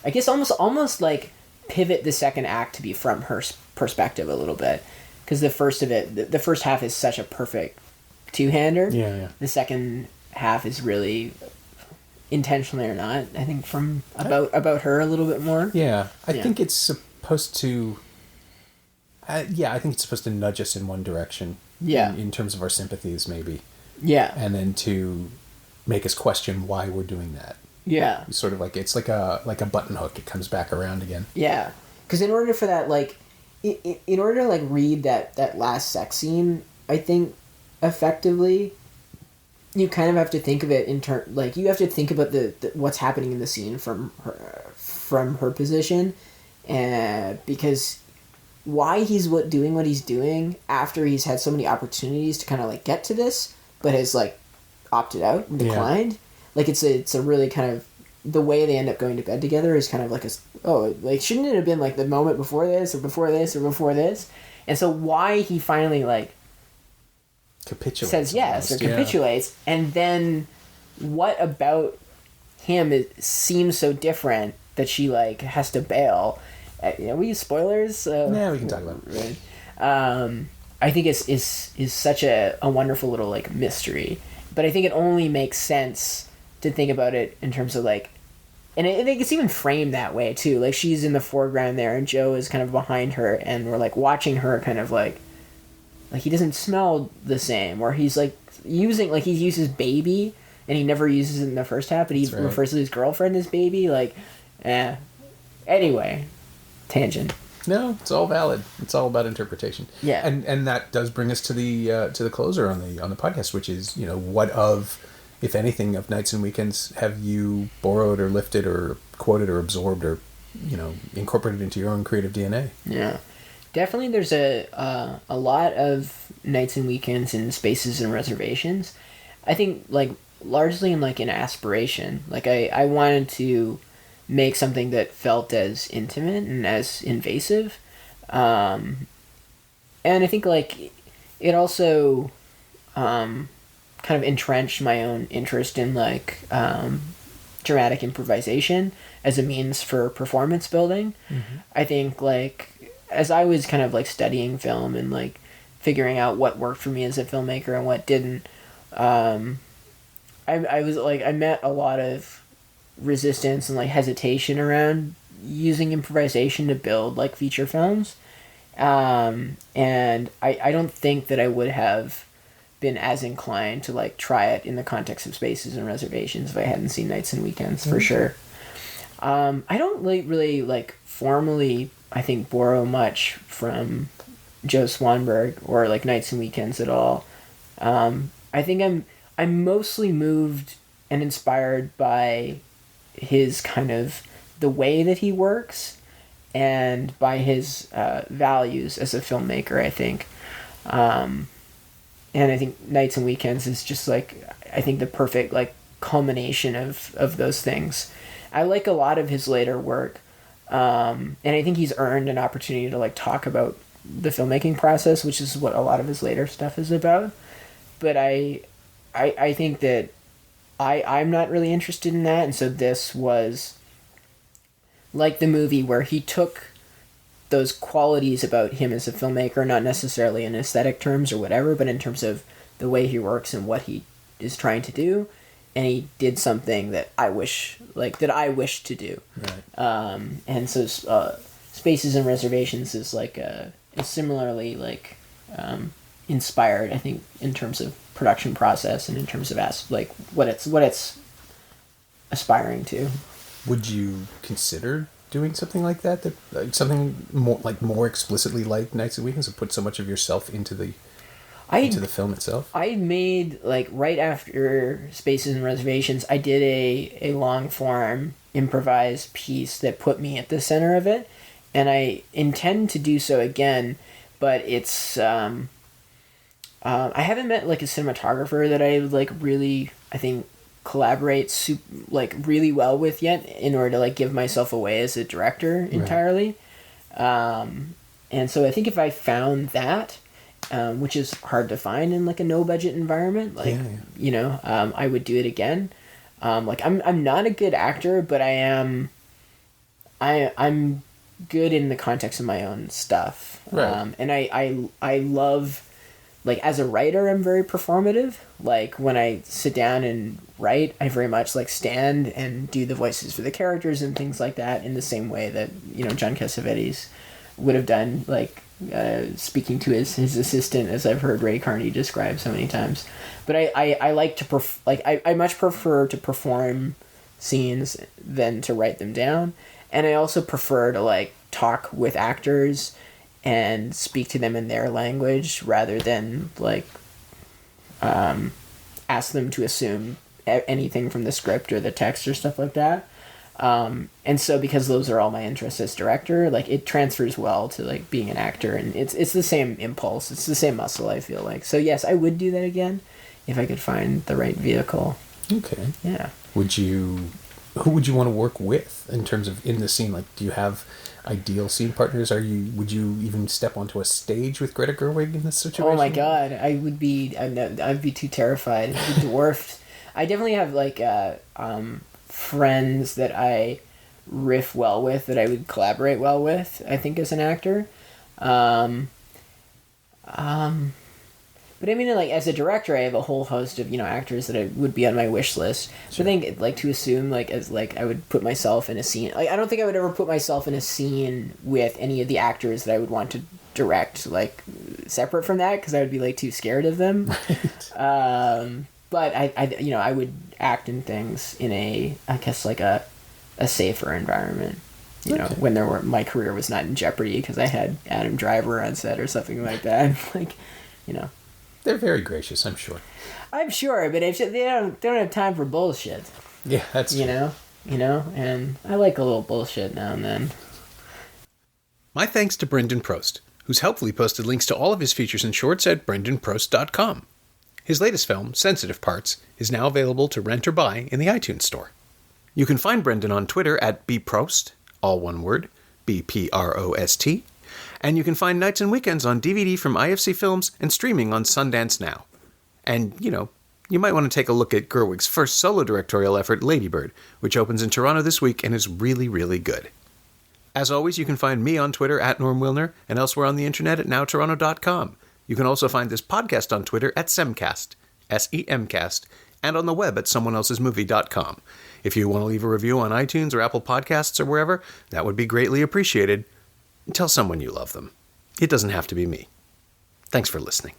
guess almost like pivot the second act to be from her perspective a little bit, because the first half is such a perfect two-hander. The second half is really, intentionally or not, I think, from about her a little bit more. I think it's supposed to I think it's supposed to nudge us in one direction, in terms of our sympathies, maybe, and then to make us question why we're doing that. Sort of like it's like a button hook. It comes back around again. Because in order for that, like, in order to like read that last sex scene, I think effectively, you kind of have to think of it you have to think about the what's happening in the scene from her position, because why he's doing what he's doing after he's had so many opportunities to kind of like get to this, but has like opted out and declined. Like it's a really kind of, the way they end up going to bed together is kind of like shouldn't it have been like the moment before this or before this or before this? And so why he finally like capitulates, says yes or capitulates, and then what about him seems so different that she like has to bail. We use spoilers. We can talk about it. I think is such a wonderful little like mystery, but I think it only makes sense to think about it in terms of like and it's even framed that way too. Like she's in the foreground there, and Joe is kind of behind her, and we're like watching her kind of like he doesn't smell the same, or he's like using he uses baby, and he never uses it in the first half, but he refers to his girlfriend as baby. Anyway, tangent. No, it's all valid. It's all about interpretation. Yeah, and that does bring us to the closer on the podcast, which is what of, if anything, of Nights and Weekends have you borrowed or lifted or quoted or absorbed or incorporated into your own creative DNA? Yeah, definitely. There's a lot of Nights and Weekends in Spaces and Reservations. I think largely in an aspiration. I wanted to make something that felt as intimate and as invasive, and I think it also kind of entrenched my own interest in dramatic improvisation as a means for performance building. Mm-hmm. I think as I was kind of studying film and figuring out what worked for me as a filmmaker and what didn't, I was I met a lot of resistance and hesitation around using improvisation to build feature films, and I don't think that I would have been as inclined to try it in the context of Spaces and Reservations if I hadn't seen Nights and Weekends, for sure. I don't really formally, I think, borrow much from Joe Swanberg or Nights and Weekends at all. I think I'm mostly moved and inspired by his kind of the way that he works and by his values as a filmmaker, I think. And I think Nights and Weekends is just I think the perfect culmination of those things. I like a lot of his later work, and I think he's earned an opportunity to talk about the filmmaking process, which is what a lot of his later stuff is about. But I think that I'm not really interested in that, and so this was the movie where he took those qualities about him as a filmmaker, not necessarily in aesthetic terms or whatever, but in terms of the way he works and what he is trying to do, and he did something that I wish to do. Right. And so Spaces and Reservations is is similarly inspired, I think, in terms of production process and in terms of what it's aspiring to. Would you consider doing something like that something more explicitly like Nights and Weekends, to put so much of yourself into the film itself? I made right after Spaces and Reservations, I did a long form improvised piece that put me at the center of it, and I intend to do so again, but it's I haven't met a cinematographer that I really, I think, collaborate really well with yet in order to give myself away as a director entirely. Right. And so I think if I found that, which is hard to find in a no budget environment, I would do it again. I'm not a good actor, but I'm good in the context of my own stuff. Right. And I love, as a writer, I'm very performative. When I sit down and write, I very much stand and do the voices for the characters and things like that in the same way that John Cassavetes would have done, speaking to his assistant, as I've heard Ray Carney describe so many times. But I like to I much prefer to perform scenes than to write them down, and I also prefer to talk with actors and speak to them in their language rather than ask them to assume anything from the script or the text or stuff like that. And so because those are all my interests as director, it transfers well to being an actor, and it's the same impulse, it's the same muscle, I feel like. So yes, I would do that again if I could find the right vehicle. Okay. Yeah. Who would you want to work with in terms of in the scene? Do you have ideal scene partners? Would you even step onto a stage with Greta Gerwig in this situation? Oh my god, I'd be too terrified. I'd be dwarfed. I definitely have friends that I riff well with, that I would collaborate well with, I think, as an actor. But I mean, like, as a director, I have a whole host of, actors that would be on my wish list. So I think, like, to assume, like, as, like, I would put myself in a scene... Like, I don't think I would ever put myself in a scene with any of the actors that I would want to direct, like, separate from that, because I would be, like, too scared of them. Right. But, I would act in things in I guess, like, a safer environment. When my career was not in jeopardy because I had Adam Driver on set or something like that. Like, They're very gracious, I'm sure. I'm sure, but they don't have time for bullshit. Yeah, that's true. And I like a little bullshit now and then. My thanks to Brendan Prost, who's helpfully posted links to all of his features and shorts at brendanprost.com. His latest film, Sensitive Parts, is now available to rent or buy in the iTunes Store. You can find Brendan on Twitter at bprost, all one word, BPROST, and you can find Nights and Weekends on DVD from IFC Films and streaming on Sundance Now. And, you might want to take a look at Gerwig's first solo directorial effort, Lady Bird, which opens in Toronto this week and is really, really good. As always, you can find me on Twitter at Norm Wilner and elsewhere on the internet at nowtoronto.com. You can also find this podcast on Twitter at Semcast, SEMcast, and on the web at someoneelsesmovie.com. If you want to leave a review on iTunes or Apple Podcasts or wherever, that would be greatly appreciated. Tell someone you love them. It doesn't have to be me. Thanks for listening.